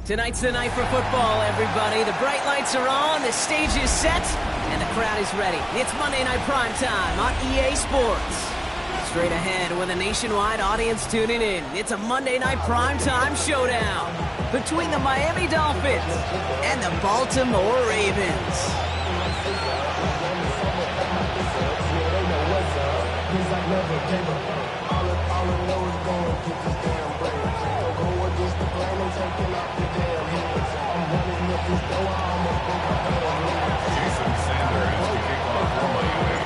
Tonight's the night for football, everybody. The bright lights are on, the stage is set, and the crowd is ready. It's Monday Night Primetime on EA Sports. Straight ahead with a nationwide audience tuning in, it's a Monday Night Primetime showdown between the Miami Dolphins and the Baltimore Ravens. Jason Sanders to kick off for Miami.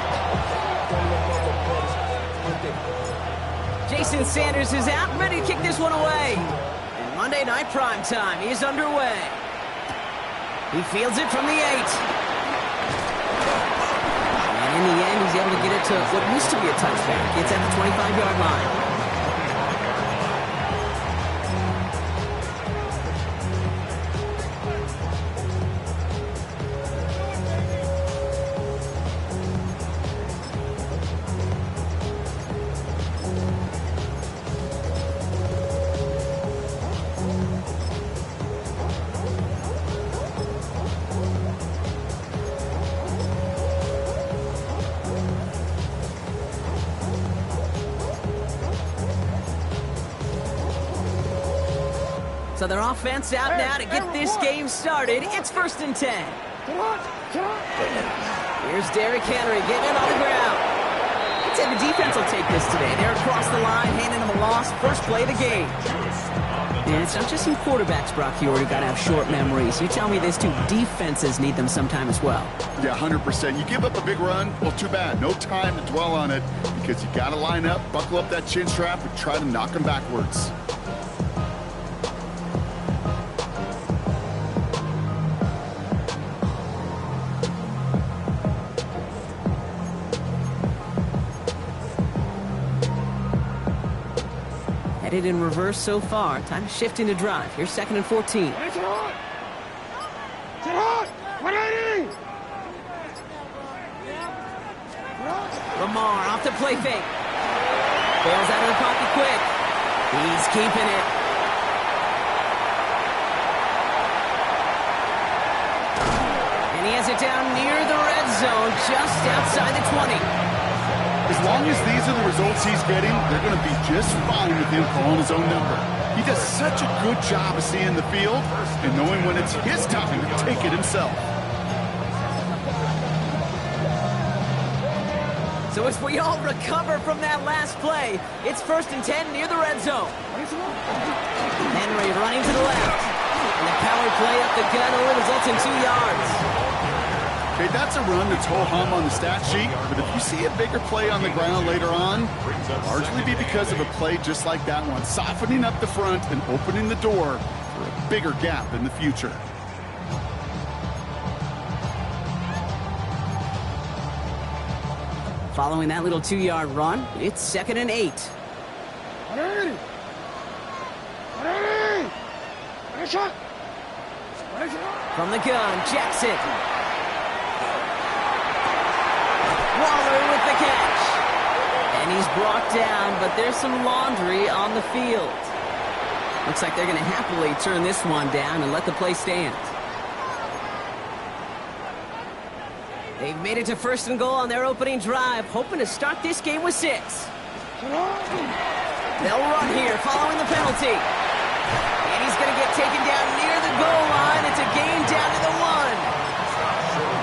Jason Sanders is out, ready to kick this one away. And Monday Night Primetime is underway. He fields it from the 8. And in the end, he's able to get it to what used to be a touchback. It's at the 25-yard line. So their offense out now to get this game started. It's 1st and 10. Here's Derrick Henry getting it on the ground. I'd say the defense will take this today. They're across the line, handing them a loss. First play of the game. And it's not just some quarterbacks, Brock. You already got to have short memories. You tell me this too. Defenses need them sometime as well. Yeah, 100%. You give up a big run, well, too bad. No time to dwell on it because you got to line up, buckle up that chin strap, and try to knock them backwards. Headed in reverse so far. Time to shift into drive. Here's 2nd and 14. Lamar off the play fake. Bails out of the pocket quick. He's keeping it. And he has it down near the red zone, just outside the 20. As long as these are the results he's getting, they're going to be just fine with him calling his own number. He does such a good job of seeing the field and knowing when it's his time to take it himself. So as we all recover from that last play, it's 1st and 10 near the red zone. Henry running to the left. And the power play up the gut only results in 2 yards. Okay, that's a run that's ho-hum on the stat sheet, but if you see a bigger play on the ground later on, it'll largely be because of a play just like that one, softening up the front and opening the door for a bigger gap in the future. Following that little 2-yard run, it's 2nd and 8. From the gun, Jackson. Waller with the catch. And he's brought down, but there's some laundry on the field. Looks like they're going to happily turn this one down and let the play stand. They've made it to 1st and goal on their opening drive, hoping to start this game with 6. They'll run here following the penalty. And he's going to get taken down near the goal line. It's a gain down to the 1.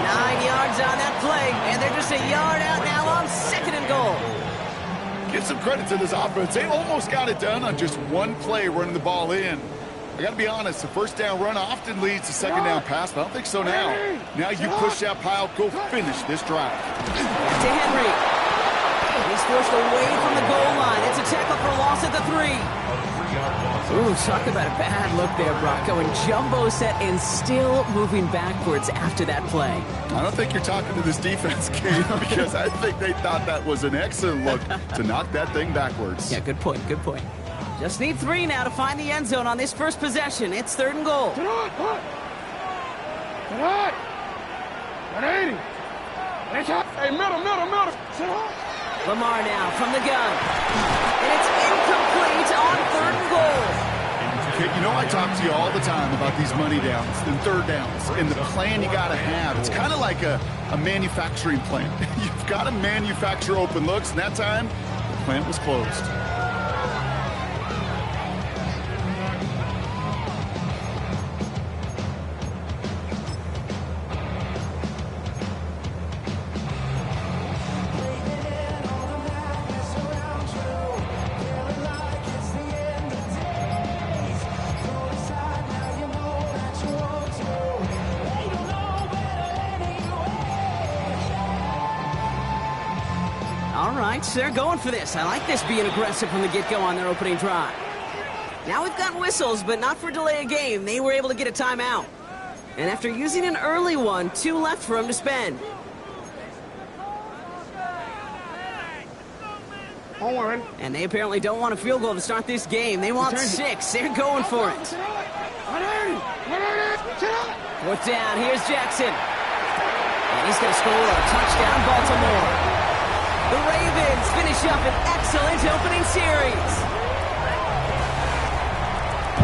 9 yards on that play, and they're just a yard out now on 2nd and goal. Give some credit to this offense. They almost got it done on just one play running the ball in. I got to be honest, the 1st down run often leads to 2nd down pass, but I don't think so now. Now you push that pile, go finish this drive. To Henry. He's forced away from the goal line. It's a tackle for loss at the 3. Ooh, talk about a bad look there, Brock. Going jumbo set and still moving backwards after that play. I don't think you're talking to this defense, Kane, because I think they thought that was an excellent look to knock that thing backwards. Yeah, good point, good point. Just need 3 now to find the end zone on this first possession. It's 3rd and goal. 180. Hey, middle. Lamar now from the gun. And it's incomplete on 3rd and goal. Okay, you know I talk to you all the time about these money downs and 3rd downs and the plan you got to have. It's kind of like a manufacturing plant. You've got to manufacture open looks, and that time, the plant was closed. All right, they're going for this. I like this being aggressive from the get-go on their opening drive. Now we've got whistles, but not for delay of game. They were able to get a timeout. And after using an early one, 2 left for them to spend. And they apparently don't want a field goal to start this game. They want 6. They're going for it. 4th down, here's Jackson. And he's going to score a touchdown, Baltimore. The Ravens finish up an excellent opening series.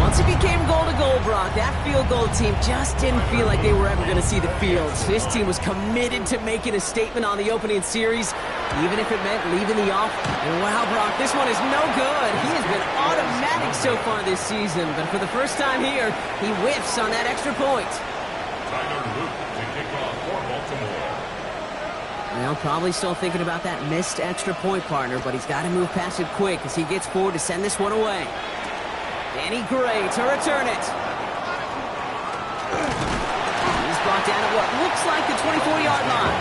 Once it became goal-to-goal, Brock, that field goal team just didn't feel like they were ever going to see the field. This team was committed to making a statement on the opening series, even if it meant leaving the off. And wow, Brock, this one is no good. He has been automatic so far this season, but for the first time here, he whiffs on that extra point. Tyler Luke to kick off for Baltimore. Well, probably still thinking about that missed extra point, partner, but he's got to move past it quick as he gets forward to send this one away. Danny Gray to return it. He's brought down at what looks like the 24-yard line.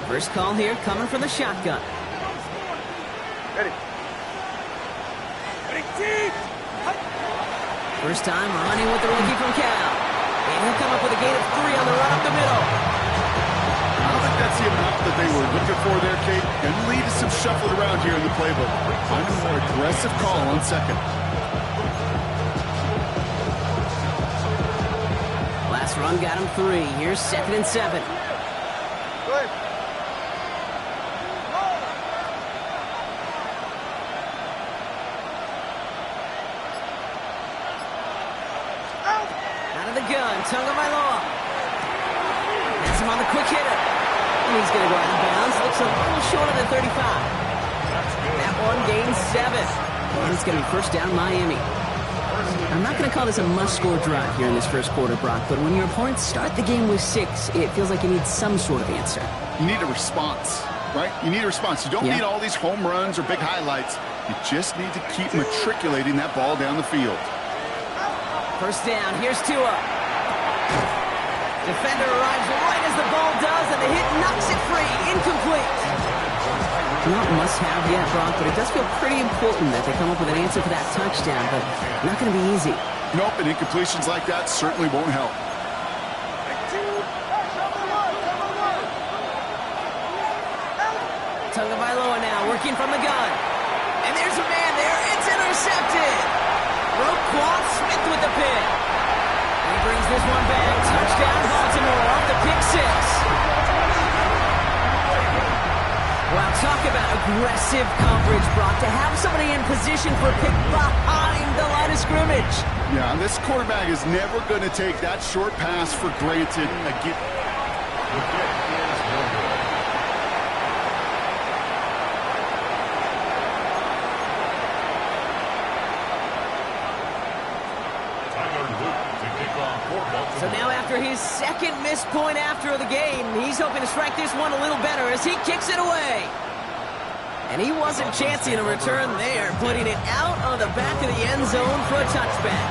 First call here coming from the shotgun. Ready. First time running with the rookie from Cal. And he'll come up with a gain of 3 on the run up the middle. I don't think that's the amount that they were looking for there, Kate. And lead to some shuffling around here in the playbook. Find a more aggressive call on 2nd. Last run got him 3. Here's 2nd and 7. Good. Tagovailoa has him on the quick hitter. And he's going to go out of bounds. Looks a little short of the 35. That one gains 7. And it's going to be first down Miami. I'm not going to call this a must-score drive here in this first quarter, Brock, but when your opponents start the game with 6, it feels like you need some sort of answer. You need a response, right? You need a response. You don't need all these home runs or big highlights. You just need to keep matriculating that ball down the field. First down, here's Tua. Defender arrives right as the ball does, and the hit knocks it free. Incomplete. Not must-have yet, Brock, but it does feel pretty important that they come up with an answer for that touchdown, but not going to be easy. Nope, and incompletions like that certainly won't help. Tagovailoa now working from the gun. And there's a man there. It's intercepted. Roquan Smith with the pick. He brings this one back. Touchdown Baltimore off the pick 6. Wow, talk about aggressive coverage, Brock. To have somebody in position for a pick behind the line of scrimmage. Yeah, and this quarterback is never going to take that short pass for granted again. So now after his second missed point after the game, he's hoping to strike this one a little better as he kicks it away. And he wasn't chancing a return there, putting it out on the back of the end zone for a touchback.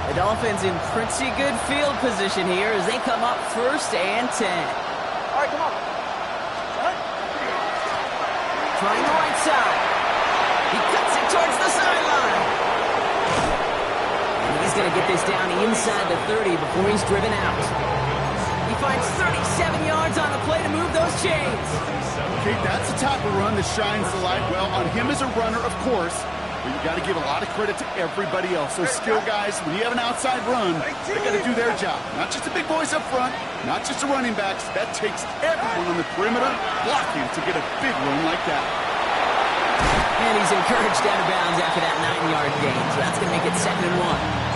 The Dolphins in pretty good field position here as they come up 1st and 10. All right, come on. Trying the right side. He cuts it towards the sideline. He's going to get this down inside the 30 before he's driven out. He finds 37 yards on the play to move those chains. Okay, that's the type of run that shines the light well on him as a runner, of course. But you got to give a lot of credit to everybody else. Those skill guys, when you have an outside run, they got to do their job. Not just the big boys up front, not just the running backs. That takes everyone on the perimeter blocking to get a big run like that. And he's encouraged out of bounds after that 9-yard gain. So that's going to make it 2nd and 1.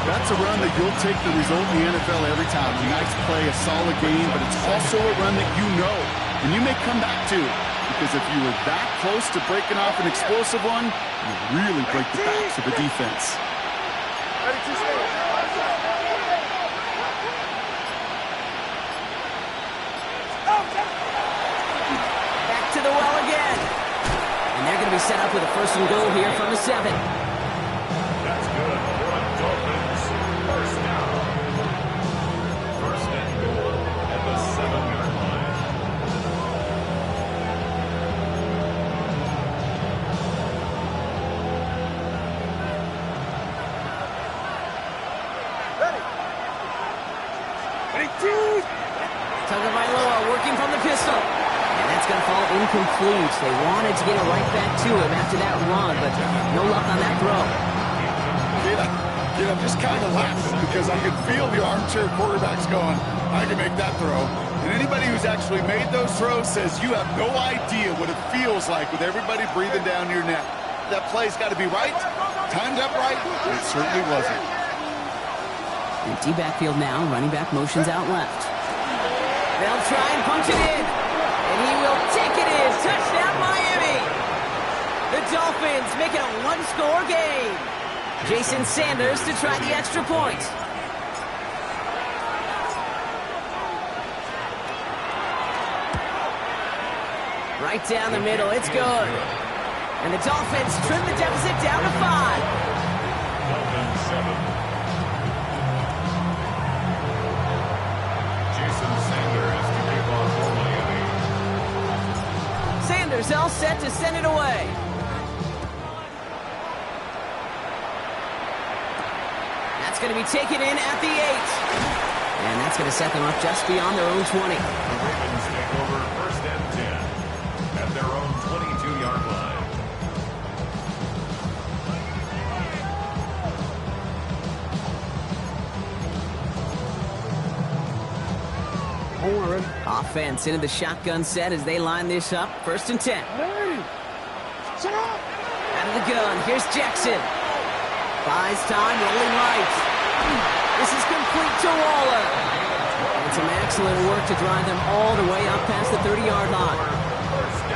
That's a run that you'll take the result in the NFL every time. A nice play, a solid game, but it's also a run that you know and you may come back to. Because if you were that close to breaking off an explosive one, you really break the backs of the defense. Back to the well again. And they're going to be set up with a 1st and goal here from the 7. That's good for the Dolphins. 1st down. 1st and goal at the 7-yard line. Tagovailoa working from the pistol. And that's going to fall incomplete. They wanted to get it right back to him after that run, but no luck on that throw. I'm just kind of laughing because I can feel the armchair quarterbacks going, I can make that throw. And anybody who's actually made those throws says you have no idea what it feels like with everybody breathing down your neck. That play's got to be right, timed up right, and it certainly wasn't. Empty backfield now, running back motions out left. They'll try and punch it in. And he will take it in. Touchdown, Miami. The Dolphins make it a 1-score game. Jason Sanders to try the extra point. Right down the middle. It's good. And the Dolphins trim the deficit down to 5. Dolphins 7. Sanders all set to send it away. That's going to be taken in at the 8. And that's going to set them up just beyond their own 20. The Ravens take over 1st and 10 at their own 22-yard line. Offense into the shotgun set as they line this up. 1st and 10. Out of the gun. Here's Jackson. Buys time, rolling right. This is complete to Waller. And some excellent work to drive them all the way up past the 30-yard line.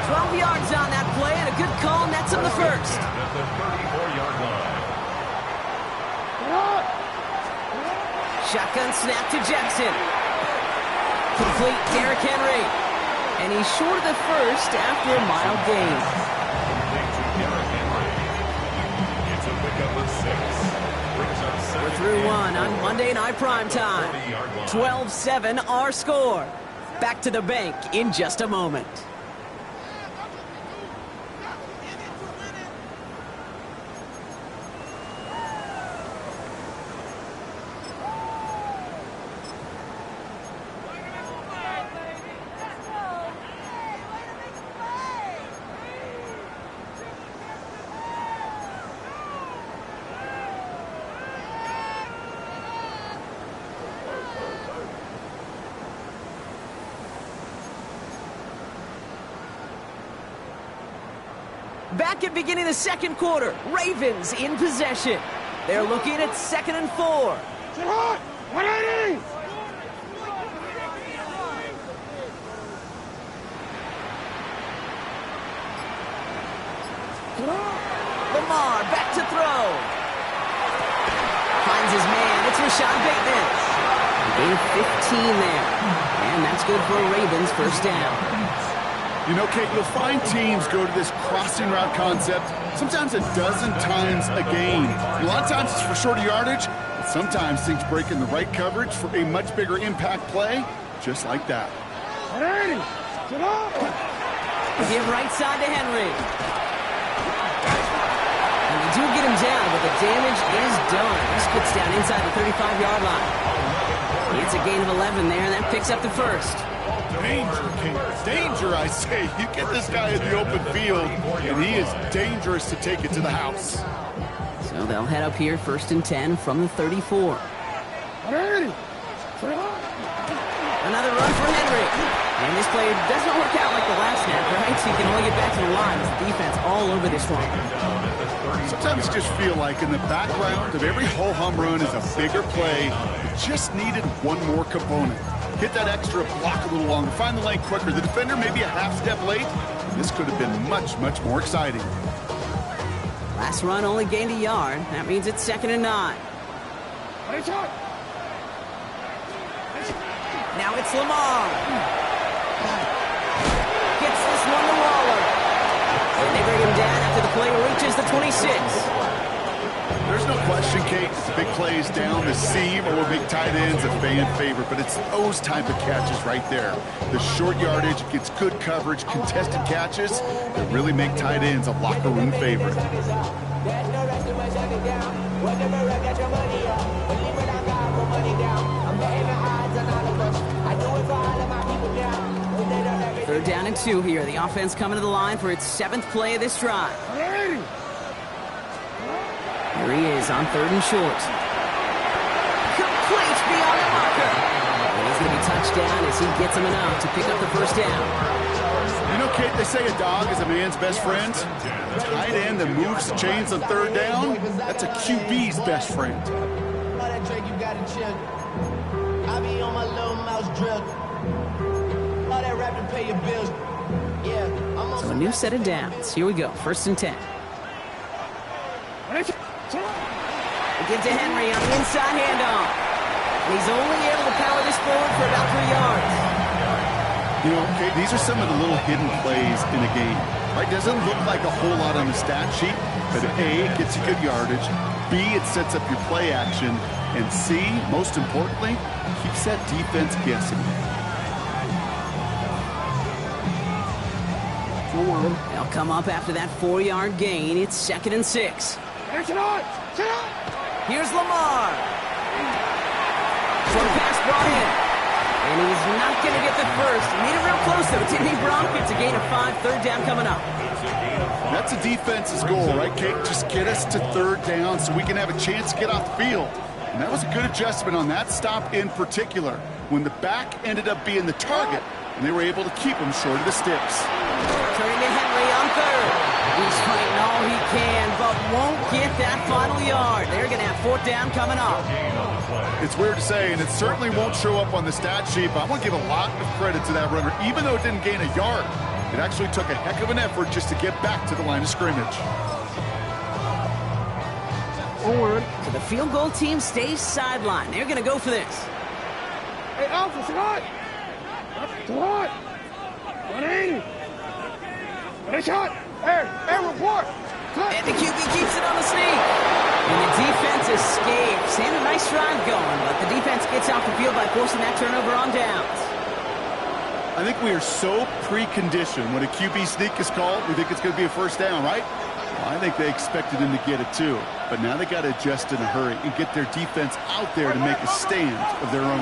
12 yards on that play, and a good call nets him the 1st. At the 34-yard line. Shotgun snap to Jackson. Complete, Derrick Henry. And he's short of the 1st after a mild gain. Complete to Derrick Henry. It's a pickup of 6. Brings up 7. We're through 1 on Monday Night Primetime. 12-7 our score. Back to the bank in just a moment. Back at beginning of the 2nd quarter, Ravens in possession. They're looking at 2nd and 4. 180! Lamar back to throw. Finds his man. It's Rashad Bateman. Gain 15 there. And that's good for a Ravens 1st down. You know, Kate, you'll find teams go to this crossing route concept sometimes a dozen times a game. A lot of times it's for shorter yardage, but sometimes things break in the right coverage for a much bigger impact play, just like that. 180! Get up! Give right side to Henry. And the do get him down, but the damage is done. This gets down inside the 35-yard line. It's a gain of 11 there, and that picks up the first. Danger, King. Danger, I say. You get this guy in the open field, and he is dangerous to take it to the house. So they'll head up here, 1st and 10 from the 34. Another run for Henry. And this play doesn't work out like the last snap, right? So you can only get back to the line with the defense all over this one. Sometimes you just feel like in the background of every ho-hum run is a bigger play. It just needed one more component. Hit that extra block a little longer, find the lane quicker. The defender maybe a half step late. And this could have been much, much more exciting. Last run only gained a yard. That means it's 2nd and 9. Now it's Lamar. Gets this one to Waller. And they bring him down after the play reaches the 26. There's no question, Kate, the big plays down the seam or big tight ends a fan favorite, but it's those type of catches right there. The short yardage gets good coverage, contested catches that really make tight ends a locker room favorite. Third down and 2 here. The offense coming to the line for its 7th play of this drive. Here he is on 3rd and short. Complete beyond the marker. And he's going to be touched down as he gets him enough to pick up the 1st down. You know, Kate, they say a dog is a man's best friend. A tight end that moves the chains on 3rd down, that's a QB's best friend. So a new set of downs. Here we go. 1st and 10. They give to Henry on the inside handoff. And he's only able to power this forward for about 3 yards. You know, Kate, these are some of the little hidden plays in a game. Right? Doesn't look like a whole lot on the stat sheet, but A, it gets you good yardage. B, it sets up your play action. And C, most importantly, keeps that defense guessing. They'll come up after that 4-yard gain. It's 2nd and 6. Here's Lamar. Short pass brought in. And he's not going to get the first. He made it real close, though, didn't he, Bronk? It's a gain of 5, 3rd down coming up. That's a defense's goal, right, Kate? Just get us to 3rd down so we can have a chance to get off the field. And that was a good adjustment on that stop in particular, when the back ended up being the target, and they were able to keep him short of the sticks. Turning to Henry on 3rd. He's fighting all he can, but won't get that final yard. They're going to have 4th down coming up. It's weird to say, and it certainly won't show up on the stat sheet, but I want to give a lot of credit to that runner. Even though it didn't gain a yard, it actually took a heck of an effort just to get back to the line of scrimmage. So the field goal team stays sidelined. They're going to go for this. Hey, Alpha, Scott! Scott! 180! Hey, shot! Hey, report! And the QB keeps it on the sneak. And the defense escapes. And a nice drive going, but the defense gets off the field by forcing that turnover on downs. I think we are so preconditioned when a QB sneak is called, we think it's going to be a 1st down, right? Well, I think they expected him to get it too. But now they got to adjust in a hurry and get their defense out there to make a stand of their own.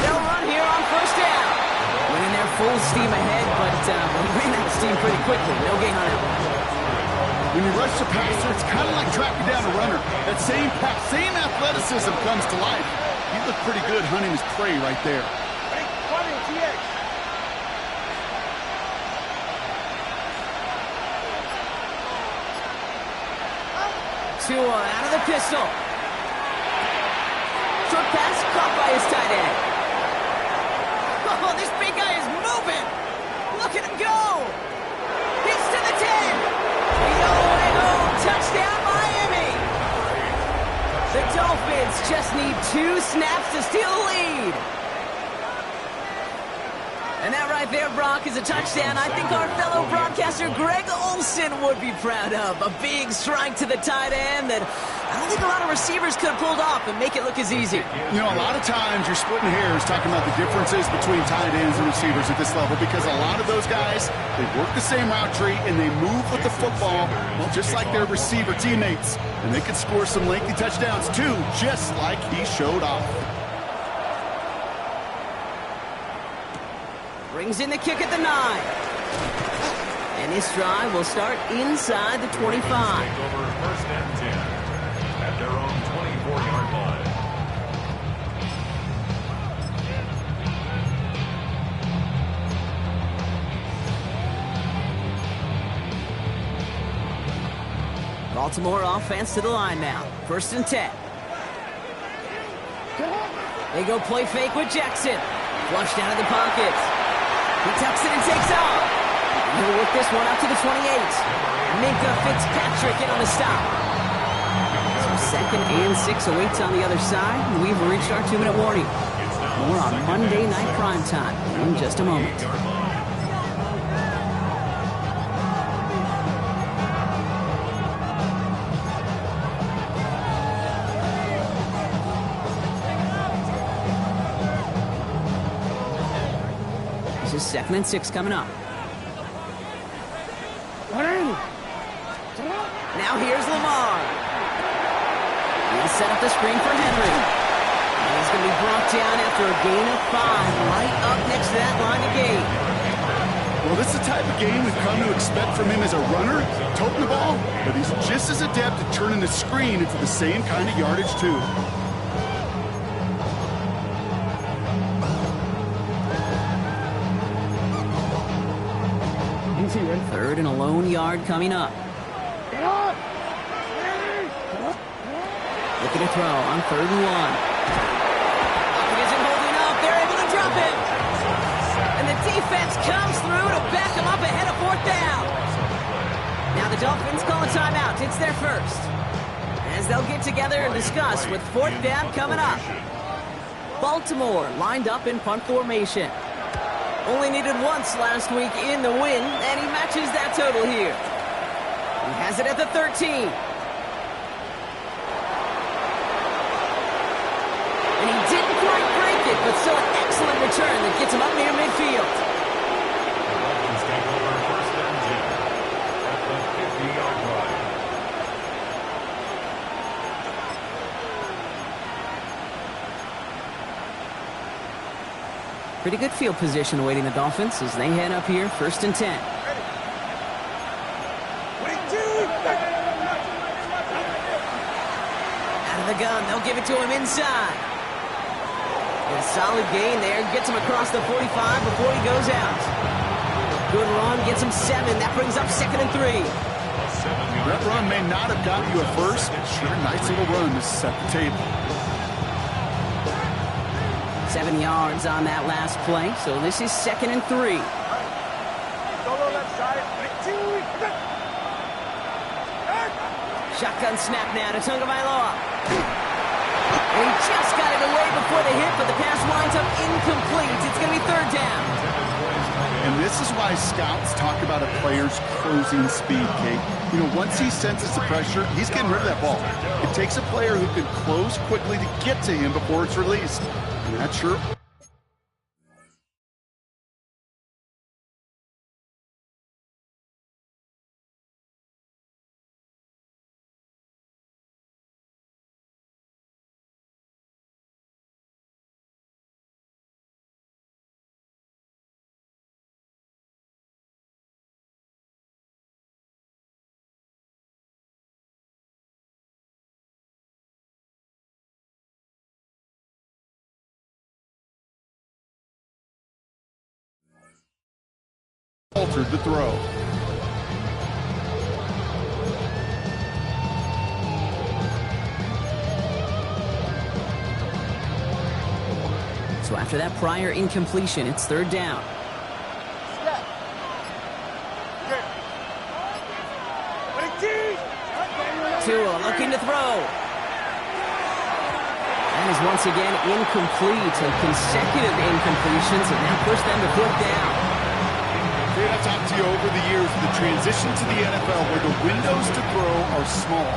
They'll run here on 1st down. Winning their full steam ahead, but ran out of steam pretty quickly. No gain on that one. When you rush the passer, it's kind of like tracking down a runner. That same pass, same athleticism comes to life. He looked pretty good hunting his prey right there. Tua out of the pistol. Short pass caught by his tight end. Oh, this big guy is moving. Look at him go. He's to the 10. He's all the way home. Touchdown, Miami. The Dolphins just need 2 snaps to steal the lead. And that right there, Brock, is a touchdown I think our fellow broadcaster Greg Olsen would be proud of. A big strike to the tight end that I don't think a lot of receivers could have pulled off and make it look as easy. You know, a lot of times you're splitting hairs talking about the differences between tight ends and receivers at this level because a lot of those guys, they work the same route tree and they move with the football, well, just like their receiver teammates. And they could score some lengthy touchdowns too, just like he showed off. Brings in the kick at the 9. And this drive will start inside the 25. Over first and 10 at their own 24-yard line. Baltimore offense to the line now. First and 10. They go play fake with Jackson. Flushed out of the pocket. He tucks it and takes off. He'll work this one out to the 28. Minkah Fitzpatrick in on the stop. So 2nd and 6 awaits on the other side. And we've reached our 2-minute warning. More on Monday Night Primetime in just a moment. This is 2nd and 6 coming up. Now here's Lamar. He'll set up the screen for Henry. And he's going to be brought down after a gain of 5, right up next to that line of gain. Well, this is the type of game we've come to expect from him as a runner, toting the ball, but he's just as adept at turning the screen into the same kind of yardage too. 3rd and a lone yard coming up. Looking to throw on 3rd and 1. It isn't holding up. They're able to drop it. And the defense comes through to back them up ahead of 4th down. Now the Dolphins call a timeout. It's their first. As they'll get together and discuss with 4th down coming up. Baltimore lined up in punt formation. Only needed once last week in the win, and he matches that total here. He has it at the 13. And he didn't quite break it, but still an excellent return that gets him up near midfield. Dolphins take over first and 10 at the 50-yard line. Pretty good field position awaiting the Dolphins as they head up here, 1st and 10. Out of the gun, they'll give it to him inside. And a solid gain there, gets him across the 45 before he goes out. Good run, gets him 7. That brings up 2nd and 3. That run may not have gotten you a first, but sure, nice little run to set the table. 7 yards on that last play, so this is 2nd and 3. Shotgun snap now to Tagovailoa. And he just got it away before the hit, but the pass winds up incomplete. It's going to be 3rd down. And this is why scouts talk about a player's closing speed, Kate. You know, once he senses the pressure, he's getting rid of that ball. It takes a player who can close quickly to get to him before it's released. And that's sure. Altered the throw. So after that prior incompletion, it's 3rd down. Tua looking to throw. And is once again incomplete, and consecutive incompletions have now pushed them to fourth down. Okay, I've talked to you over the years of the transition to the NFL where the windows to throw are small.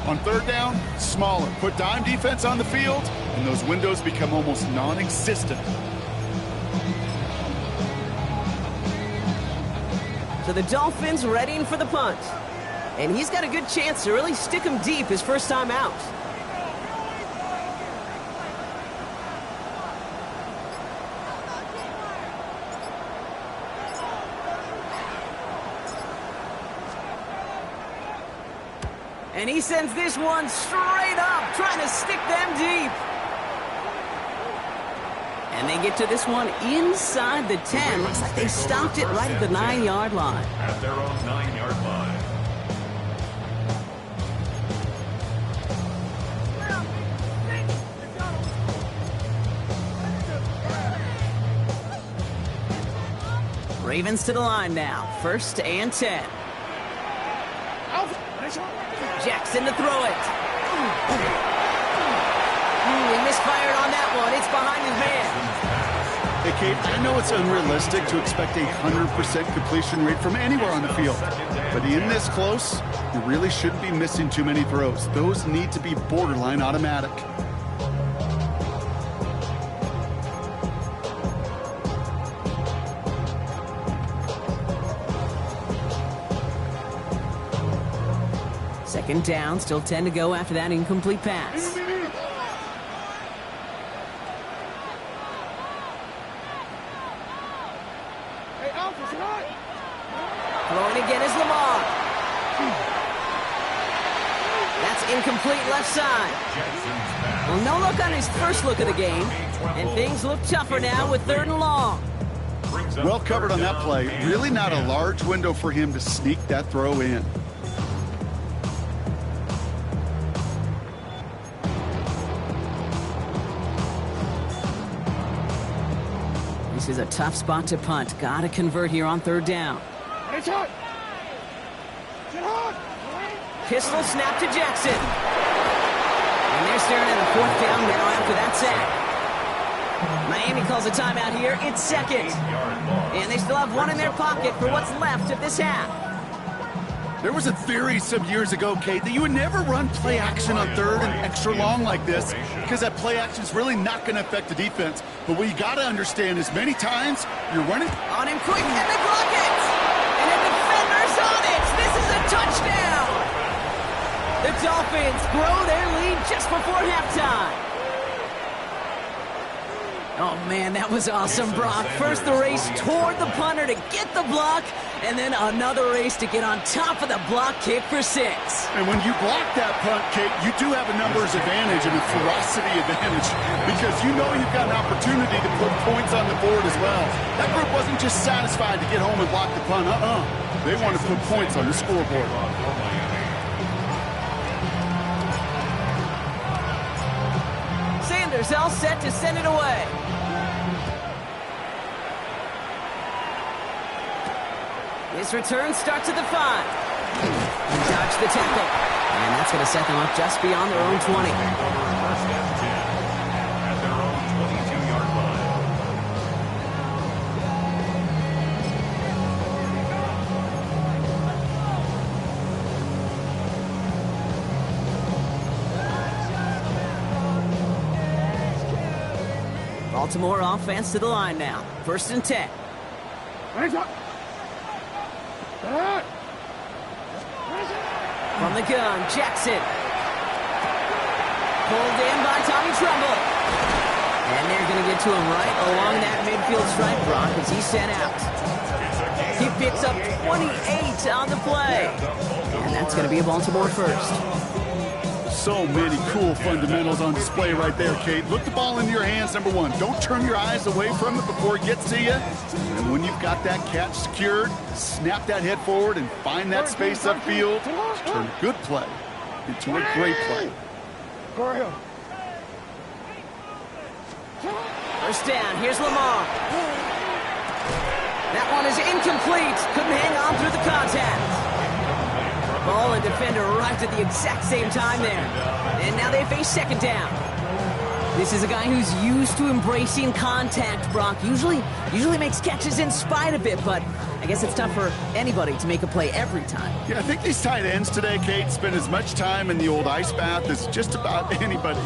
On third down, smaller. Put dime defense on the field, and those windows become almost non-existent. So the Dolphins readying for the punt. And he's got a good chance to really stick him deep his first time out. And he sends this one straight up, trying to stick them deep. And they get to this one inside the 10. Looks like they stopped it right at the 9-yard line. At their own 9-yard line. Ravens to the line now. 1st and 10. Jackson to throw it. He misfired on that one. It's behind his man. Hey, Kate, I know it's unrealistic to expect a 100% completion rate from anywhere on the field. But in this close, you really shouldn't be missing too many throws. Those need to be borderline automatic. Second down, still 10 to go after that incomplete pass. Throwing again is Lamar. That's incomplete left side. Well, no look on his first look of the game, and things look tougher now with 3rd and long. Well covered on that play. Really not a large window for him to sneak that throw in. This is a tough spot to punt. Got to convert here on 3rd down. Pistol snap to Jackson. And they're staring at a 4th down now after that sack. Miami calls a timeout here. It's 2nd. And they still have one in their pocket for what's left of this half. There was a theory some years ago, Kate, that you would never run play action on 3rd and extra long like this because that play action is really not going to affect the defense. But what you got to understand is many times you're running on him quick and they block it. And the defender's on it. This is a touchdown. The Dolphins grow their lead just before halftime. Oh, man, that was awesome, Brock. First the race toward the punter to get the block, and then another race to get on top of the block kick for 6. And when you block that punt, Kate, you do have a numbers advantage and a ferocity advantage because you know you've got an opportunity to put points on the board as well. That group wasn't just satisfied to get home and block the punt. They want to put points on the scoreboard. Sanders all set to send it away. His return starts at the 5. Dodge the tackle. And that's going to set them up just beyond their own 20. 1st and 10 at their own 22-yard line. Baltimore offense to the line now. 1st and 10. From the gun, Jackson. Pulled in by Tommy Tremble. And they're going to get to him right along that midfield stripe, Brock, as he's sent out. He picks up 28 on the play. And that's going to be a Baltimore first. So many cool fundamentals on display right there, Kate. Look the ball into your hands, number one. Don't turn your eyes away from it before it gets to you. And when you've got that catch secured, snap that head forward and find that space upfield to turn a good play into a great play. First down, here's Lamar. That one is incomplete. Couldn't hang on through the contact. Ball and defender arrived at the exact same time there. And now they face second down. This is a guy who's used to embracing contact, Brock. Usually makes catches in spite of it, but I guess it's tough for anybody to make a play every time. Yeah, I think these tight ends today, Kate, spend as much time in the old ice bath as just about anybody.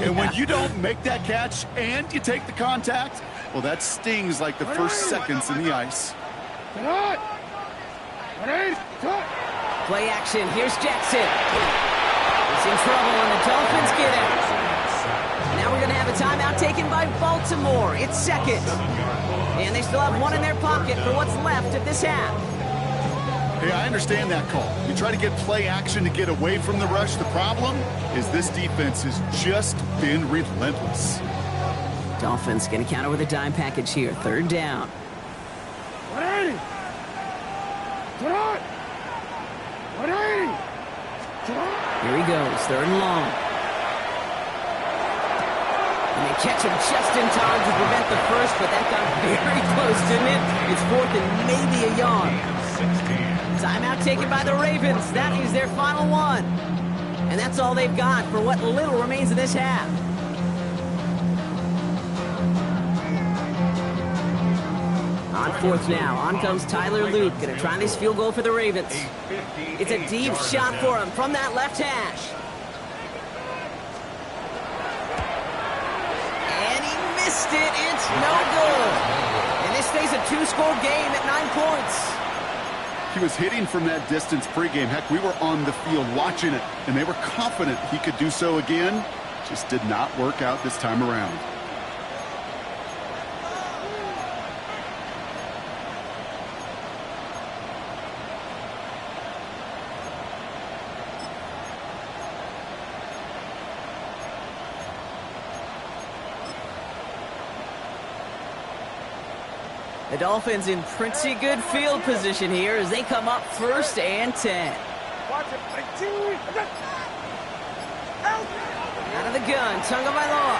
And when you don't make that catch and you take the contact, well, that stings like the first seconds in the ice. Play action. Here's Jackson. He's in trouble, and the Dolphins get it. Now we're going to have a timeout taken by Baltimore. It's second. And they still have one in their pocket for what's left of this half. Hey, I understand that call. You try to get play action to get away from the rush. The problem is this defense has just been relentless. Dolphins going to counter with a dime package here. Third down. Here he goes, third and long. And they catch him just in time to prevent the first, but that got very close, didn't it? It's fourth and maybe a yard. Timeout taken by the Ravens. That is their final one. And that's all they've got for what little remains of this half. On fourth now, on comes Tyler Luke. Going to try this field goal for the Ravens. It's a deep shot for him from that left hash. And he missed it. It's no good. And this stays a two-score game at 9 points. He was hitting from that distance pregame. Heck, we were on the field watching it, and they were confident he could do so again. Just did not work out this time around. The Dolphins in pretty good field position here as they come up first and 10. Out of the gun, Tagovailoa.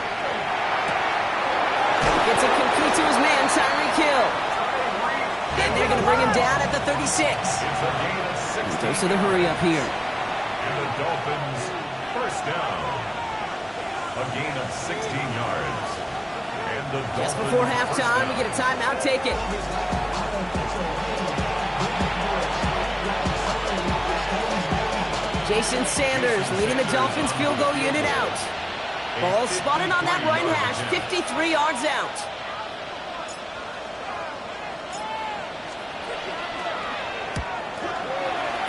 Gets it complete to his man, Tyreek Hill. And they're going to bring him down at the 36. He goes to the hurry up here. And the Dolphins first down. A gain of 16 yards. Just before halftime, we get a timeout taken. Jason Sanders leading the Dolphins field goal unit out. Ball spotted on that right hash, 53 yards out.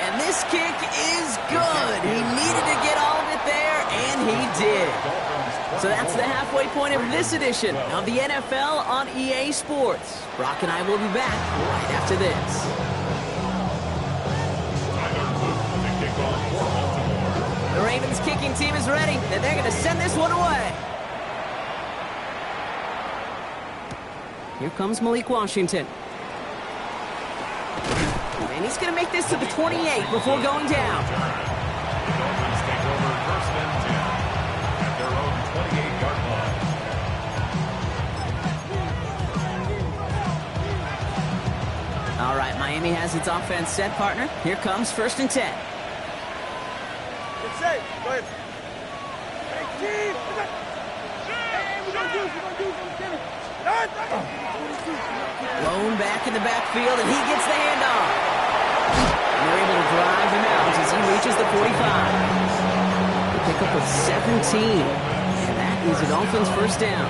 And this kick is good. He needed to get all of it there, and he did. So that's the halfway point of this edition of the NFL on EA Sports. Brock and I will be back right after this. The Ravens kicking team is ready, and they're going to send this one away. Here comes Malik Washington. And he's going to make this to the 28 before going down. All right, Miami has its offense set, partner. Here comes first and 10. It's safe. Go ahead. Blown back in the backfield, and he gets the handoff. And they're able to drive him out as he reaches the 45. They pick up a 17. And that is the Dolphins' first down.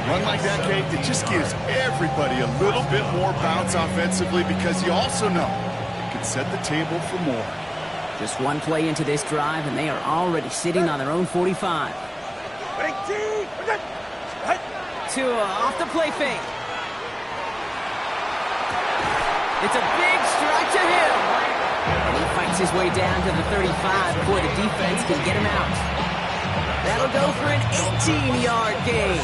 Run like that, Kate, it just gives everybody a little bit more bounce offensively because you also know it can set the table for more. Just one play into this drive, and they are already sitting on their own 45. Tua off the play fake. It's a big strike to him. And he fights his way down to the 35 before the defense can get him out. That'll go for an 18-yard gain.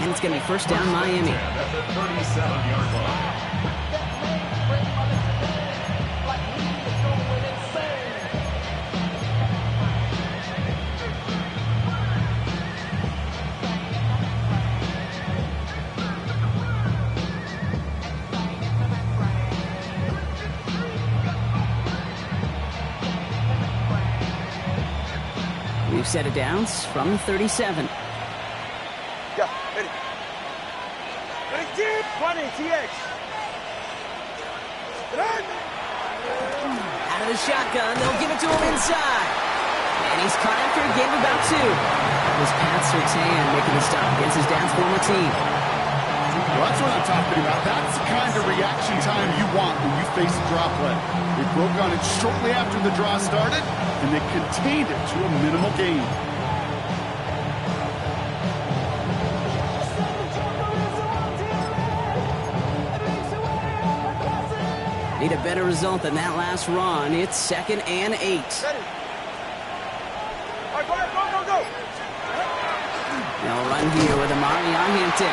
And it's going to be first down Miami. At the 37-yard line. We've set it downs from the 37. Yeah, ready. 20 TX. Out of the shotgun, they'll give it to him inside. And he's caught after a gain of about 2. That was Pat Surtain making the stop against his dad's former team. Well, that's what I'm talking about. That's the kind of reaction time you want when you face a draw play. They broke on it shortly after the draw started, and they contained it to a minimal gain. Need a better result than that last run. It's 2nd and 8. Ready. All right, go. They'll run here with Amari on Hampton.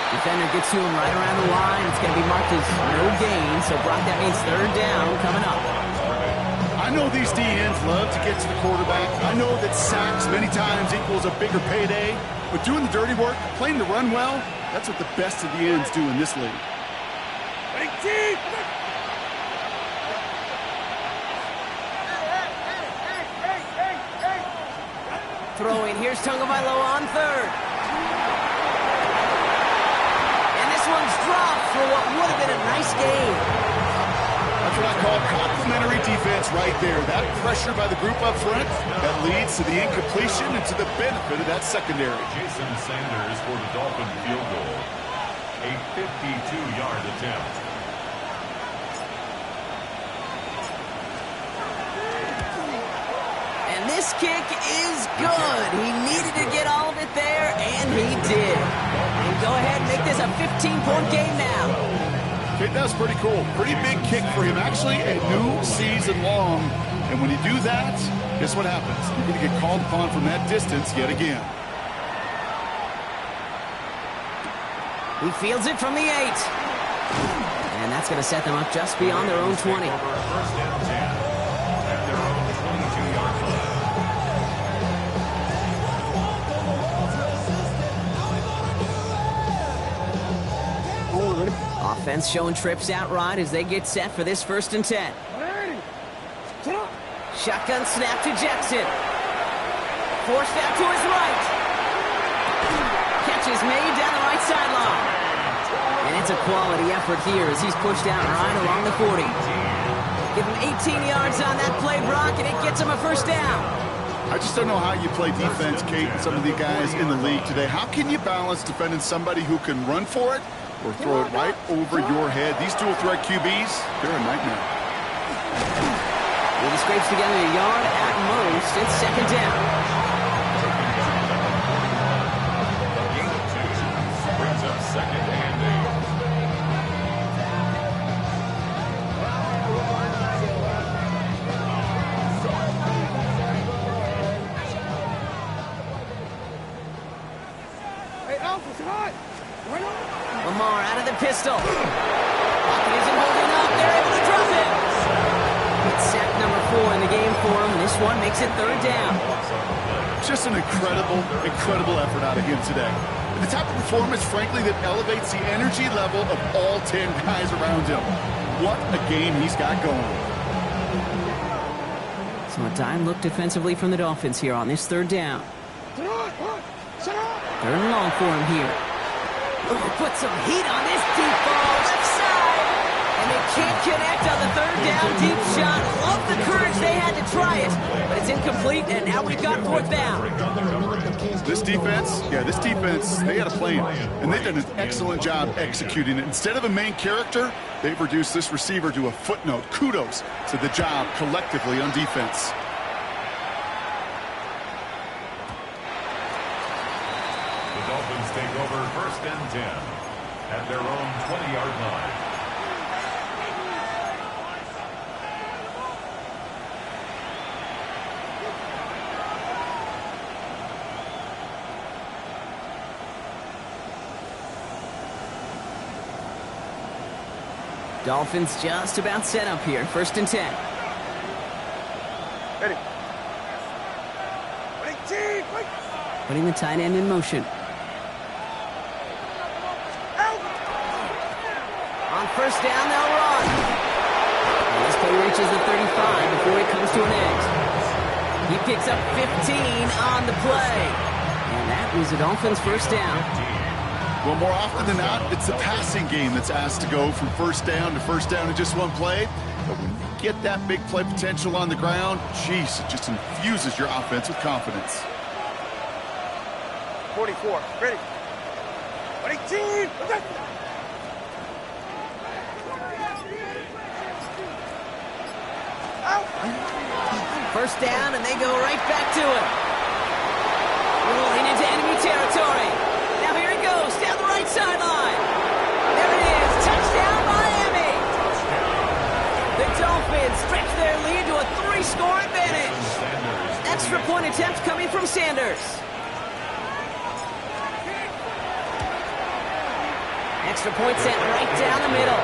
Defender gets to him right around the line. It's going to be marked as no gain. So, Brock, that means 3rd down coming up. I know these DNs love to get to the quarterback. I know that sacks many times equals a bigger payday. But doing the dirty work, playing the run well, that's what the best of the ends do in this league. Throwing. Here's Tagovailoa on 3rd. And this one's dropped for what would have been a nice game. That's what I call complimentary defense right there. That pressure by the group up front, that leads to the incompletion and to the benefit of that secondary. Jason Sanders for the Dolphin field goal. A 52-yard attempt. This kick is good. He needed to get all of it there, and he did. And go ahead and make this a 15-point game now. Okay, that's pretty cool. Pretty big kick for him. Actually, a new season long. And when you do that, guess what happens? You're going to get called upon from that distance yet again. He fields it from the 8. And that's going to set them up just beyond their own 20. First and 10 at their own 22-yard line. Offense showing trips out right as they get set for this 1st and 10. Shotgun snap to Jackson. Forced out to his right. Catch is made down the right sideline. And it's a quality effort here as he's pushed out right along the 40. Give him 18 yards on that play, Brock, and it gets him a 1st down. I just don't know how you play defense, Kate, and some of the guys in the league today. How can you balance defending somebody who can run for it or throw it right over your head? These dual threat QBs, they're a nightmare. Well, he scrapes together a yard at most. It's 2nd down. Gain of 2 brings up 2nd and 8. Lamar out of the pistol. Pocket isn't holding up. They're able to drop it. It's sack number 4 in the game for him. This one makes it 3rd down. Just an incredible effort out of him today. And the type of performance, frankly, that elevates the energy level of all 10 guys around him. What a game he's got going. So a dime look defensively from the Dolphins here on this 3rd down. 3rd and long for him here. Put some heat on this deep ball left side. And And they can't connect on the third down deep shot. Love the courage they had to try it, but it's incomplete, and now we've got fourth down. This defense, they had a plan, and they've done an excellent job executing it. Instead of a main character, they've reduced this receiver to a footnote. Kudos to the job collectively on defense. The Dolphins take over 1st and 10 at their own 20-yard line. Dolphins just about set up here. 1st and 10. Ready. Ready, wait. Putting the tight end in motion. Out. On 1st down, they'll run. And this play reaches the 35 before it comes to an end. He picks up 15 on the play. And that is the Dolphins' 1st down. Well, more often than not, it's the passing game that's asked to go from 1st down to 1st down in just one play. But when you get that big play potential on the ground, geez, it just infuses your offense with confidence. 44. Ready. Ready, team. Out. 1st down, and they go right back to it. Rolling into enemy territory. Now here he goes, down the right sideline. There it is, touchdown Miami. The Dolphins stretch their lead to a 3-score advantage. Extra point attempt coming from Sanders. Extra point sent right down the middle.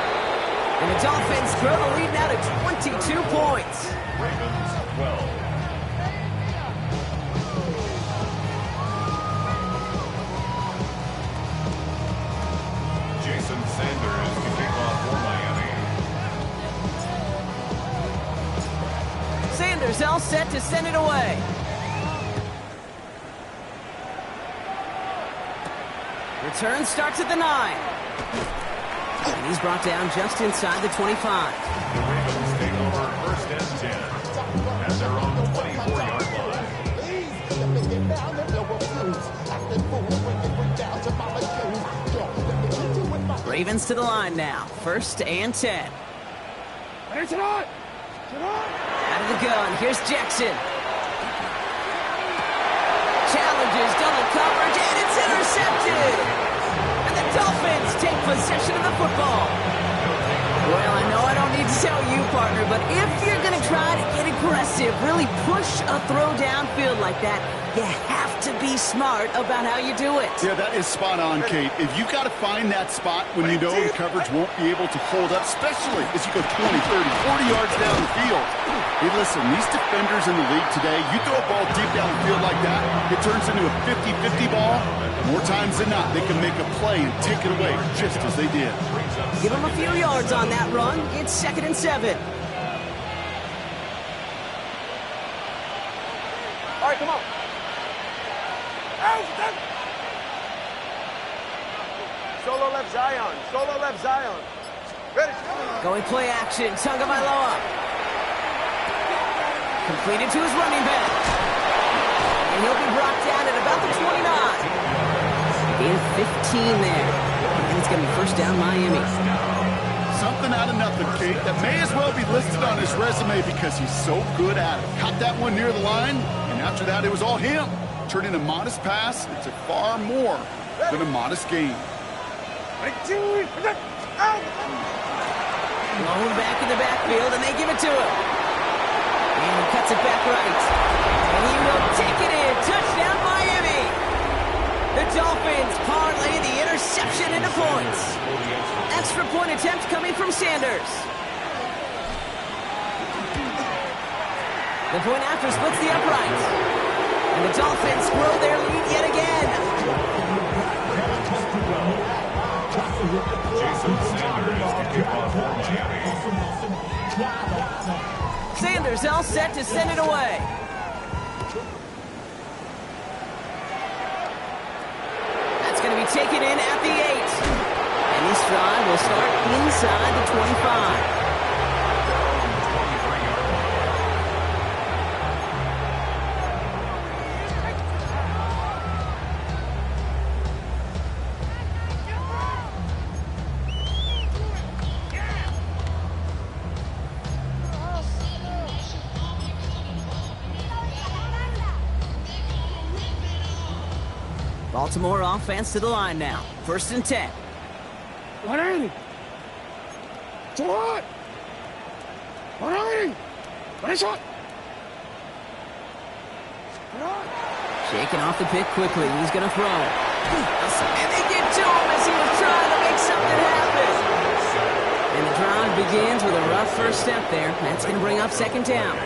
And the Dolphins grow the lead now to 22 points. Ravens 12. Jason Sanders to kick off for Miami. Sanders all set to send it away. Return starts at the 9. And he's brought down just inside the 25. The Ravens take over 1st and 10 at their own 24-yard line. Ravens to the line now. 1st and 10. Ready, tonight. Out of the gun, here's Jackson. Challenges, double coverage, and it's intercepted. And the Dolphins take possession of the football. Well, I know I don't need to tell you, partner, but if you're going to try to get aggressive, really push a throw downfield like that, you have to be smart about how you do it. Yeah, that is spot on, Kate. If you got to find that spot when you know the coverage won't be able to hold up, especially as you go 20, 30, 40 yards down the field. Hey, listen, these defenders in the league today, you throw a ball deep down the field like that, it turns into a 50-50 ball. More times than not, they can make a play and take it away just as they did. Give them a few yards on that run. It's 2nd and 7. All right, come on. Out. Solo left Zion. Solo left Zion. Ready. Going play action. Tagovailoa. Completed to his running back. And he'll be brought down at about the 29. In 15 there. And it's going to be 1st down Miami. Something out of nothing, Kate, that may as well be listed on his resume because he's so good at it. Caught that one near the line, and after that, it was all him. Turning a modest pass into far more than a modest game. Blown back in the backfield, and they give it to him. And he cuts it back right. And he will take it in. Touchdown, Miami. The Dolphins parlay the interception into points. Extra point attempt coming from Sanders. The point after splits the uprights. And the Dolphins grow their lead yet again. Jason Sanders to kick off for Miami. Sanders all set to send it away. That's going to be taken in at the 8. And this drive will start inside the 25. Baltimore offense to the line now. 1st and 10. Shaking off the pick quickly. He's going to throw. And they get to him as he was trying to make something happen. And the drive begins with a rough first step there. That's going to bring up 2nd down.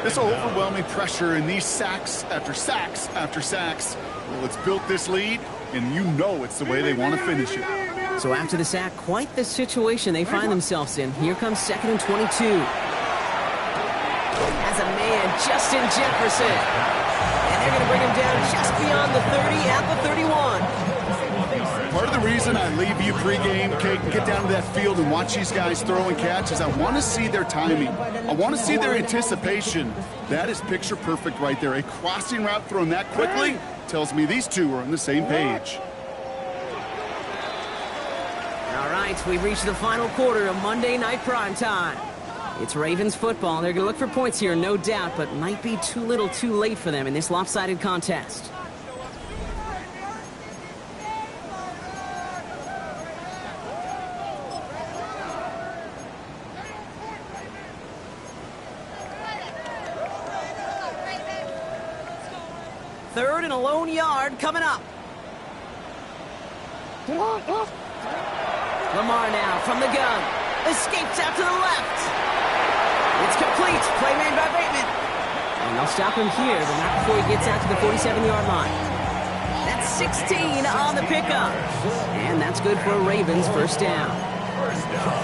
This overwhelming pressure and these sacks after sacks after sacks. Well, it's built this lead, and you know it's the way they want to finish it. So after the sack, quite the situation they find themselves in. Here comes 2nd and 22. As a man, Justin Jefferson. And they're going to bring him down just beyond the 30 at the 31. Part of the reason I leave you pregame, Kate, and get down to that field and watch these guys throw and catch is I want to see their timing. I want to see their anticipation. That is picture perfect right there. A crossing route thrown that quickly tells me these two are on the same page. All right, we've reached the final quarter of Monday Night Primetime. It's Ravens football. They're going to look for points here, no doubt, but might be too little too late for them in this lopsided contest. Third and a lone yard coming up. Lamar now from the gun. Escapes out to the left. It's complete. Play made by Bateman. And they'll stop him here, but not before he gets out to the 47-yard line. That's 16 on the pickup. And that's good for a Ravens 1st down.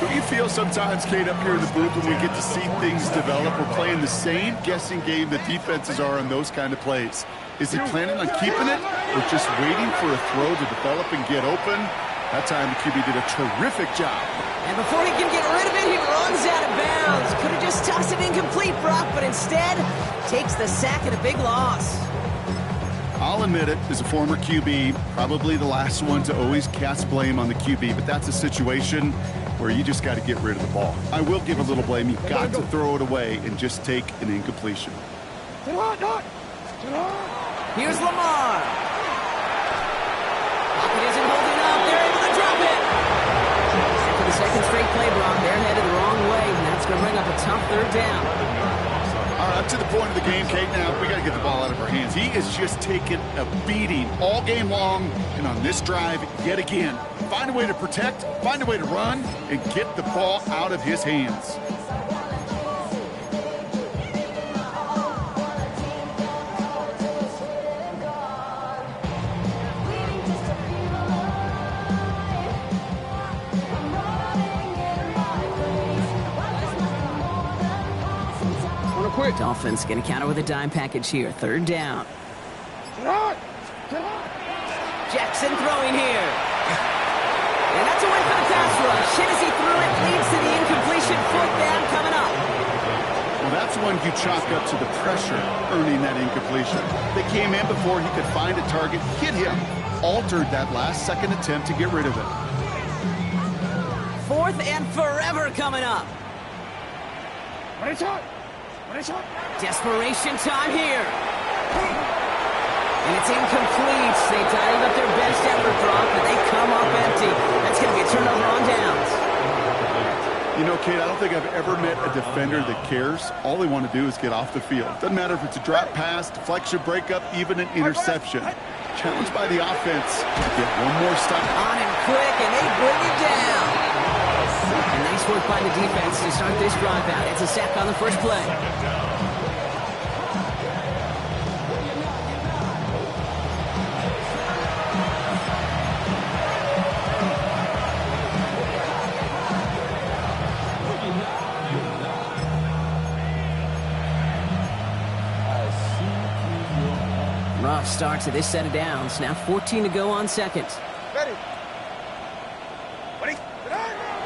Don't you feel sometimes, Kate, up here in the booth when we get to see things develop, we're playing the same guessing game the defenses are on those kind of plays? Is he planning on keeping it or just waiting for a throw to develop and get open? That time the QB did a terrific job. And before he can get rid of it, he runs out of bounds. Could have just tossed it incomplete, Brock, but instead takes the sack and a big loss. I'll admit it, as a former QB, probably the last one to always cast blame on the QB, but that's a situation where you just got to get rid of the ball. I will give a little blame. You've got to throw it away and just take an incompletion. Here's Lamar. Pocket isn't holding up. They're able to drop it. For the 2nd straight play, Brock, they're headed the wrong way, and that's going to bring up a tough 3rd down. All right, up to the point of the game, Kate, now we got to get the ball out of our hands. He is just taking a beating all game long, and on this drive, yet again, find a way to protect, find a way to run, and get the ball out of his hands. Dolphins going to counter with a dime package here. 3rd down. Jackson throwing here. And that's a win for the pass rush. Hit as he threw it, leads to the incompletion. 4th down coming up. Well, that's one you chalk up to the pressure earning that incompletion. They came in before he could find a target, hit him, altered that last-second attempt to get rid of it. 4th and forever coming up. Desperation time here. And it's incomplete. They dialed up their best effort, Brock, but they come up empty. That's going to be a turnover on downs. You know, Kate, I don't think I've ever met a defender that cares. All they want to do is get off the field. Doesn't matter if it's a drop pass, deflection, breakup, even an interception. Challenged by the offense to get one more stop. On and quick, and they bring it down. And nice work by the defense to start this drive out. It's a sack on the first play. Rough start to this set of downs. Now 14 to go on 2nd. Ready.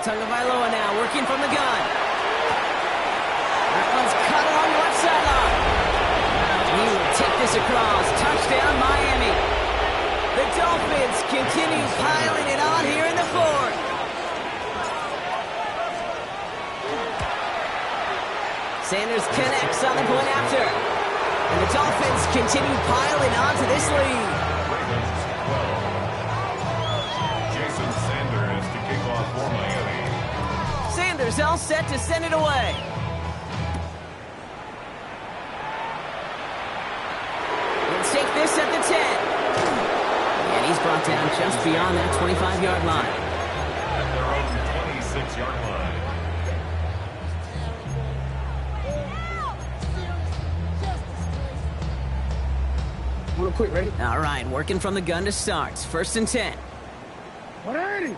Tagovailoa now working from the gun. That one's cut along the left sideline. He will take this across. Touchdown, Miami. The Dolphins continue piling it on here in the fourth. Sanders connects on the point after. And the Dolphins continue piling on to this lead. Jason Sanders to kick off for Miami. Sanders all set to send it away. Let's take this at the 10. And he's brought down just beyond that 25-yard line. At their own 26-yard line. Real quick, ready? All right, working from the gun to start. 1st and 10. 180.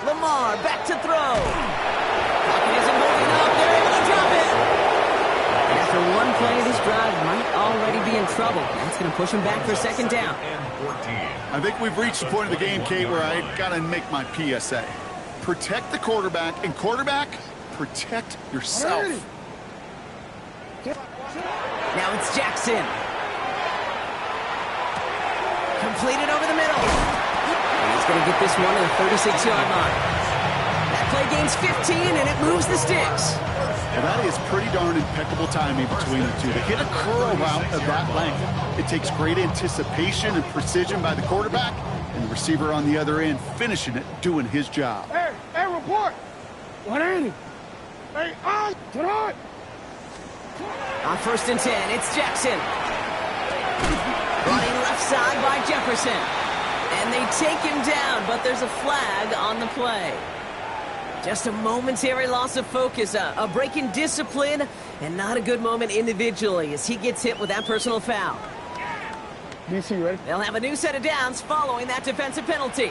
Lamar back to throw. Pocket isn't holding up. They're able to drop it. And after one play, this drive might already be in trouble. That's going to push him back for 2nd down. And 14. I think we've reached the point of the game, Kate, where I got to make my PSA. Protect the quarterback, and quarterback, protect yourself. Now it's Jackson. Completed over the middle. And he's going to get this one to the 36-yard line. That play gains 15, and it moves the sticks. Well, that is pretty darn impeccable timing between the two. To hit a curl route of that length, it takes great anticipation and precision by the quarterback, and the receiver on the other end finishing it, doing his job. Hey, report. 180. Hey, on tonight. On 1st and 10, it's Jackson. Running left side by Jefferson. And they take him down, but there's a flag on the play. Just a momentary loss of focus, a break in discipline, and not a good moment individually as he gets hit with that personal foul. DC, ready? They'll have a new set of downs following that defensive penalty.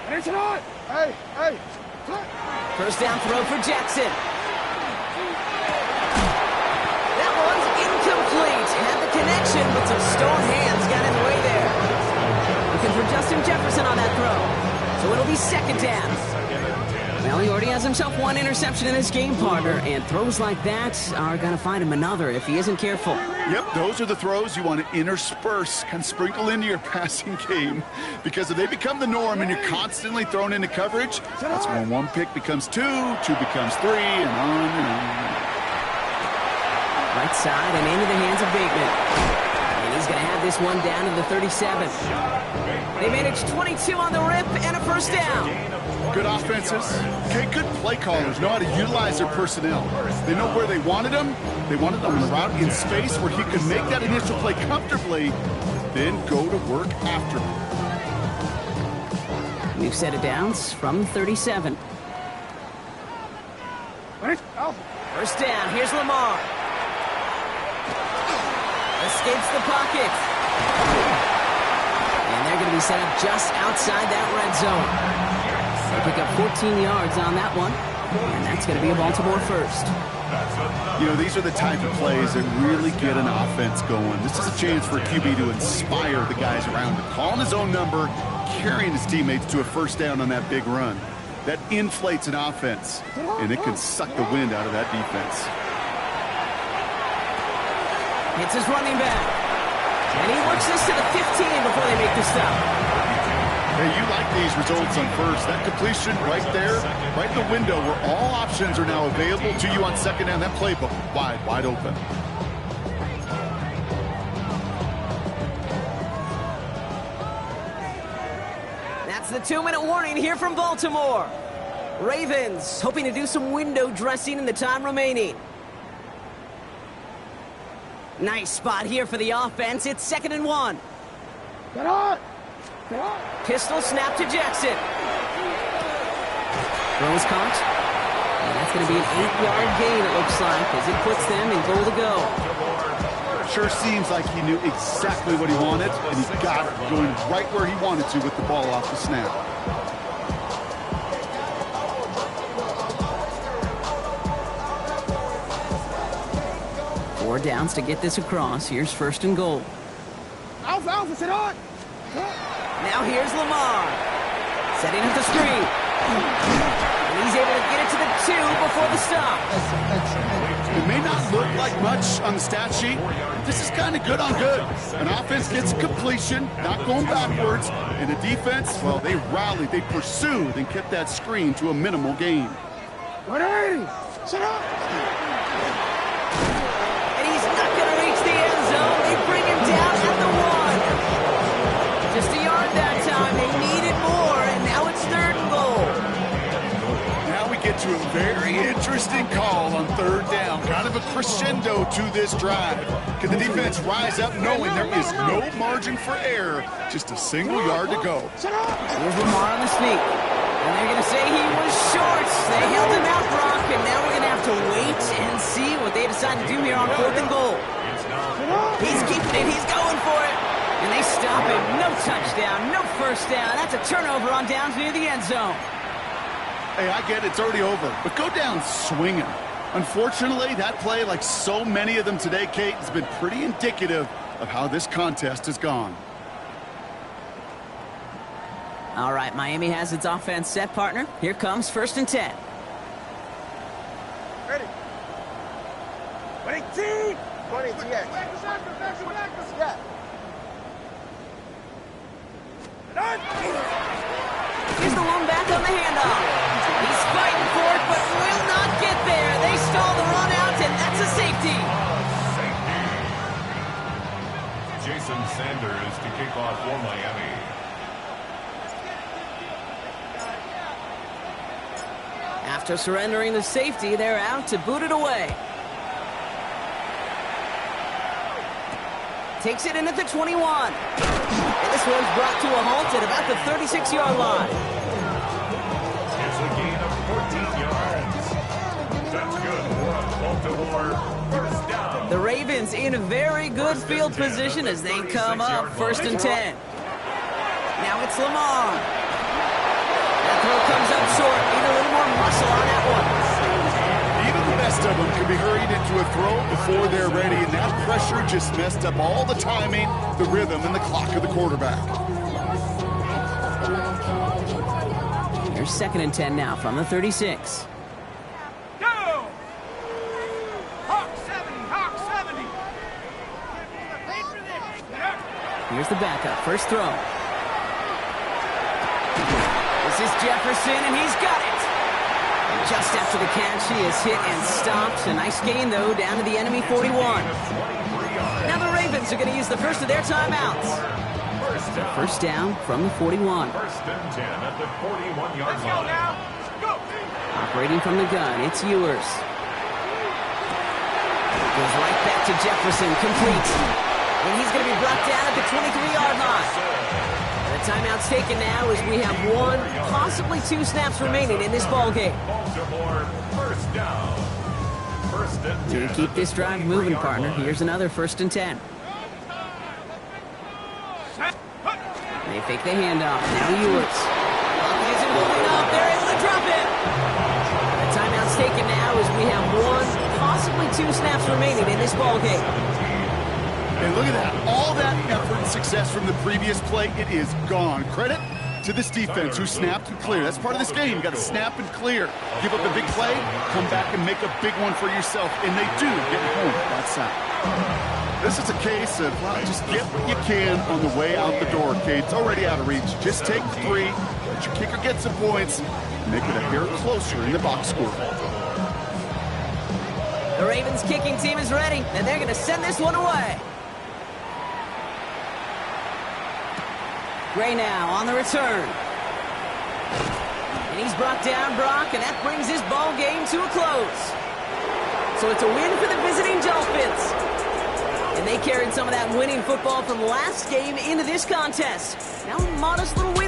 Hey, tonight. Hey. 1st down throw for Jackson. That one's incomplete. Had the connection, but some stone hands got in the way there. Looking for Justin Jefferson on that throw. So it'll be 2nd down. Well, he already has himself one interception in this game, partner, and throws like that are going to find him another if he isn't careful. Yep, those are the throws you want to intersperse, kind of sprinkle into your passing game, because if they become the norm and you're constantly thrown into coverage, that's when one pick becomes two becomes three, and on and on. Right side and into the hands of Bateman. And he's going to have this one down to the 37. They managed 22 on the rip and a 1st down. Good offenses. Okay, good play callers know how to utilize their personnel. They know where they wanted them. They wanted them on the route in space where he could make that initial play comfortably, then go to work after. New set of downs from 37. 1st down. Here's Lamar. Escapes the pocket. And they're going to be set up just outside that red zone. They pick up 14 yards on that one. And that's going to be a Baltimore 1st. You know, these are the type of plays that really get an offense going. This is a chance for a QB to inspire the guys around him. Calling his own number, carrying his teammates to a 1st down on that big run. That inflates an offense, and it can suck the wind out of that defense. It's his running back. And he works this to the 15 before they make the stop. Hey, you like these results on 1st. That completion right there, right in the window where all options are now available to you on 2nd down. That playbook wide open. That's the 2-minute warning here from Baltimore. Ravens hoping to do some window dressing in the time remaining. Nice spot here for the offense. It's 2nd and 1. Get on. Pistol snap to Jackson. Throw is caught. And that's going to be an 8-yard gain, it looks like, as it puts them in goal to go. Sure seems like he knew exactly what he wanted, and he got it going right where he wanted to with the ball off the snap. Four downs to get this across. Here's 1st and goal. Alpha, sit on. Now here's Lamar. Setting up the screen. And he's able to get it to the 2 before the stop. It may not look like much on the stat sheet. This is kind of good on good. An offense gets completion, not going backwards. And the defense, well, they rallied, they pursued, and kept that screen to a minimal gain. Sit up. And he's not going to reach the end zone. They bring him down at the 1. Just a yard that time. They needed more, and now it's 3rd and goal. Now we get to a very interesting call on 3rd down. Kind of a crescendo to this drive. Can the defense rise up knowing there is no margin for error? Just a single yard to go. Here's Lamar on the sneak. And they're going to say he was short. They held him out, Brock, and now we're going to have to wait and see what they decide to do here on 4th and goal. He's keeping it. He's going for it. And they stop him. No touchdown, no first down. That's a turnover on downs near the end zone. Hey, I get it. It's already over. But go down swinging. Unfortunately, that play, like so many of them today, Kate, has been pretty indicative of how this contest has gone. All right, Miami has its offense set, partner. Here comes 1st and 10. Ready. 20, 20, TX. Here's the lone back on the handoff. He's fighting for it, but will not get there. They stall the run out, and that's a safety. Jason Sanders to kick off for Miami. After surrendering the safety, they're out to boot it away. Takes it in at the 21. And this one's brought to a halt at about the 36-yard line. It's a gain of 14 yards. That's good for a Baltimore 1st down. The Ravens in a very good field position as they come up 1st and 10. Now it's Lamar. That throw comes up short. Need a little more muscle on that one. Even the best of them can be hurried into a throw before they're ready, and that pressure just messed up all the timing, the rhythm, and the clock of the quarterback. Here's 2nd and 10 now from the 36. Go! Hawk 70. Here's the backup. First throw. This is Jefferson, and he's got it. And just after the catch, he is hit and stopped. A nice gain, though, down to the enemy 41. Now the Ravens are going to use the first of their timeouts. First down from the 41. 1st and 10 at the 41-yard Let's go line. now. Go! Operating from the gun, it's Ewers. Goes right back to Jefferson, complete. And he's going to be brought down at the 23-yard line. The timeout's taken now as we have 1, possibly 2 snaps remaining in this ballgame. Baltimore 1st down. 1st and 10. To keep this drive moving, partner, here's another 1st and 10. They fake the handoff. Now Ewers. Isn't holding up. They're able to drop it. The timeout's taken now as we have 1, possibly 2 snaps remaining in this ballgame. And look at that. All that effort and success from the previous play, it is gone. Credit to this defense who snapped and cleared. That's part of this game. You got to snap and clear. Give up a big play, come back and make a big one for yourself. And they do get home that side. This is a case of, well, just get what you can on the way out the door, Kate. It's already out of reach. Just take 3, let your kicker get some points, make it a hair closer in the box score. The Ravens kicking team is ready, and they're going to send this one away. Gray now on the return. And he's brought down, Brock, and that brings this ball game to a close. So it's a win for the visiting Dolphins. And they carried some of that winning football from last game into this contest. Now a modest little win.